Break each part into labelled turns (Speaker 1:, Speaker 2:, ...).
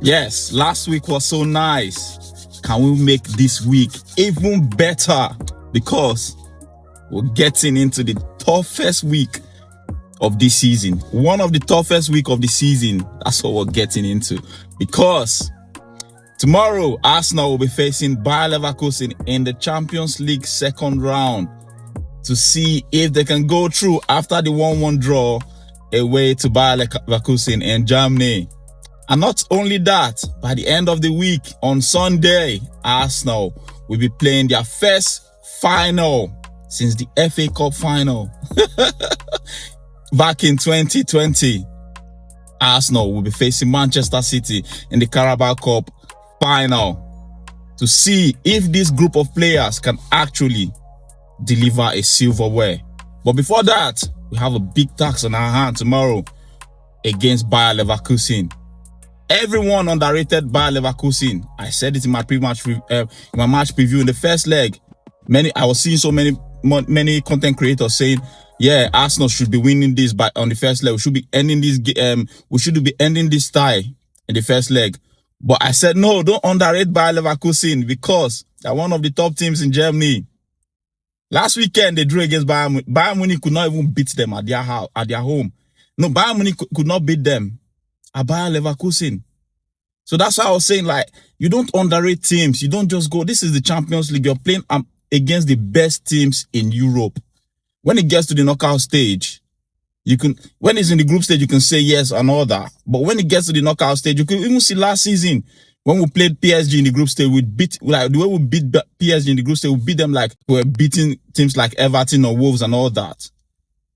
Speaker 1: Yes, last week was so nice. Can we make this week even better? Because we're getting into the toughest week of this season. One of the toughest week of the season. That's what we're getting into. Because tomorrow, Arsenal will be facing Bayer Leverkusen in the Champions League second round to see if they can go through after the 1-1 draw away to Bayer Leverkusen in Germany. And not only that, by the end of the week, on Sunday, Arsenal will be playing their first final since the FA Cup final. Back in 2020, Arsenal will be facing Manchester City in the Carabao Cup final to see if this group of players can actually deliver a silverware. But before that, we have a big task on our hand tomorrow against Bayer Leverkusen. Everyone underrated Bayer Leverkusen. I said it in my match preview in the first leg. I was seeing so many content creators saying, yeah, Arsenal should be winning this on the first leg. We should be ending this tie in the first leg. But I said, no, don't underrate Bayer Leverkusen because they're one of the top teams in Germany. Last weekend, they drew against Bayern Munich. Bayern Munich could not even beat them at their home. No, Bayern Munich could not beat them at Bayer Leverkusen. So that's why I was saying, like, you don't underrate teams. You don't just go, this is the Champions League. You're playing against the best teams in Europe. When it gets to the knockout stage, when it's in the group stage, you can say yes and all that. But when it gets to the knockout stage, you can even see last season, when we played PSG in the group stage, the way we beat PSG in the group stage, we beat them like we were beating teams like Everton or Wolves and all that.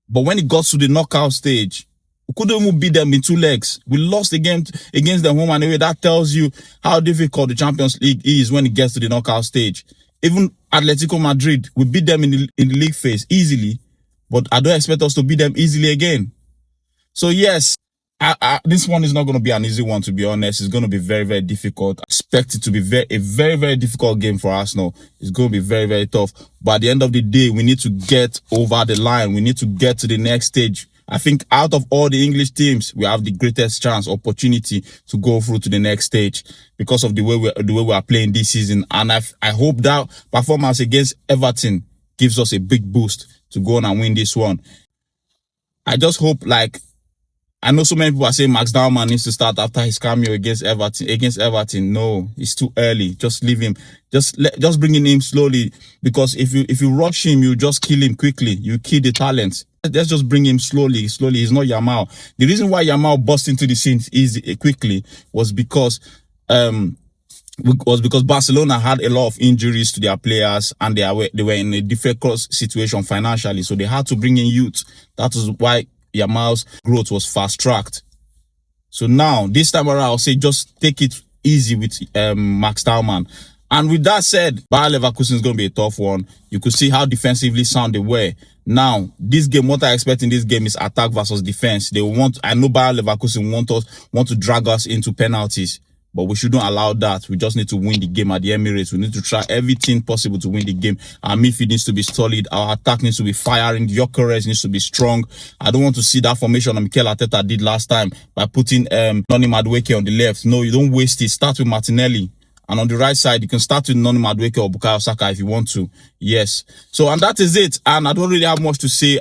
Speaker 1: But when it got to the knockout stage, we couldn't even beat them in 2 legs. We lost the game against them home and away. That tells you how difficult the Champions League is when it gets to the knockout stage. Even Atletico Madrid, we beat them in the league phase easily, but I don't expect us to beat them easily again. So yes, this one is not going to be an easy one, to be honest. It's going to be very, very difficult. I expect it to be a very, very difficult game for Arsenal. It's going to be very, very tough. But at the end of the day, we need to get over the line. We need to get to the next stage. I think out of all the English teams, we have the greatest chance, opportunity to go through to the next stage because of the way we are playing this season. And I hope that performance against Everton gives us a big boost to go on and win this one. I just hope, like, I know so many people are saying Max Dowman needs to start after his cameo against Everton. No, it's too early. Just leave him. Just bring him in slowly, because if you rush him, you just kill him quickly. You kill the talent. Let's just bring him slowly. He's not Yamal. The reason why Yamal burst into the scene quickly was because Barcelona had a lot of injuries to their players and they were in a difficult situation financially, so they had to bring in youth. That is why Yamal's growth was fast-tracked. So now, this time around, I'll say just take it easy with Max Dowman. And with that said, Bayer Leverkusen is going to be a tough one. You could see how defensively sound they were. Now, this game, what I expect in this game is attack versus defense. I know Bayer Leverkusen want to drag us into penalties, but we shouldn't allow that. We just need to win the game at the Emirates. We need to try everything possible to win the game. Our midfield needs to be solid. Our attack needs to be firing. Gyökeres needs to be strong. I don't want to see that formation that Mikel Arteta did last time by putting Noni Madueke on the left. No, you don't waste it. Start with Martinelli. And on the right side, you can start with Noni Madueke or Bukayo Saka if you want to. Yes. So, and that is it. And I don't really have much to say,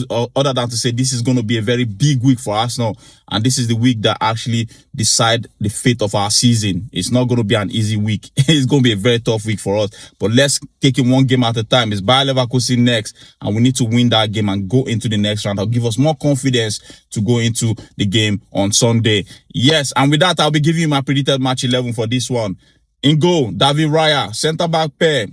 Speaker 1: other than to say this is going to be a very big week for Arsenal. And this is the week that actually decide the fate of our season. It's not going to be an easy week. It's going to be a very tough week for us. But let's take it one game at a time. It's Bayer Leverkusen next. And we need to win that game and go into the next round. That'll give us more confidence to go into the game on Sunday. Yes. And with that, I'll be giving you my predicted match 11 for this one. In goal, David Raya. Centre-back pair,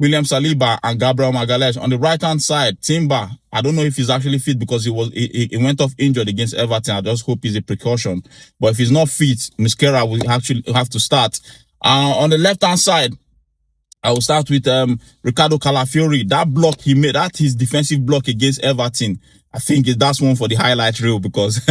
Speaker 1: William Saliba and Gabriel Magalhaes. On the right-hand side, Timber. I don't know if he's actually fit because he went off injured against Everton. I just hope he's a precaution. But if he's not fit, Mosquera will actually have to start. On the left-hand side, I will start with Ricardo Calafiori. That block he made, that his defensive block against Everton, I think that's one for the highlight reel, because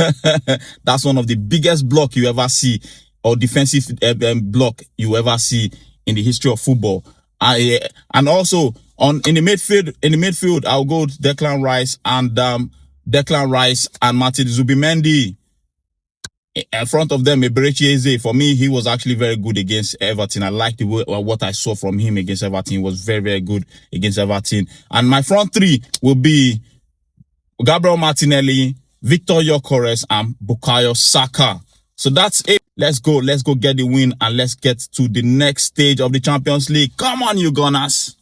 Speaker 1: that's one of the biggest block you ever see, or defensive block you ever see in the history of football. And also in the midfield, I'll go with Declan Rice and Martin Zubimendi. In front of them, Eberechi Eze, for me, he was actually very good against Everton. I liked the way, what I saw from him against Everton. He was very, very good against Everton. And my front three will be Gabriel Martinelli, Victor Gyökeres, and Bukayo Saka. So that's it. Let's go get the win and let's get to the next stage of the Champions League. Come on, you Gunners.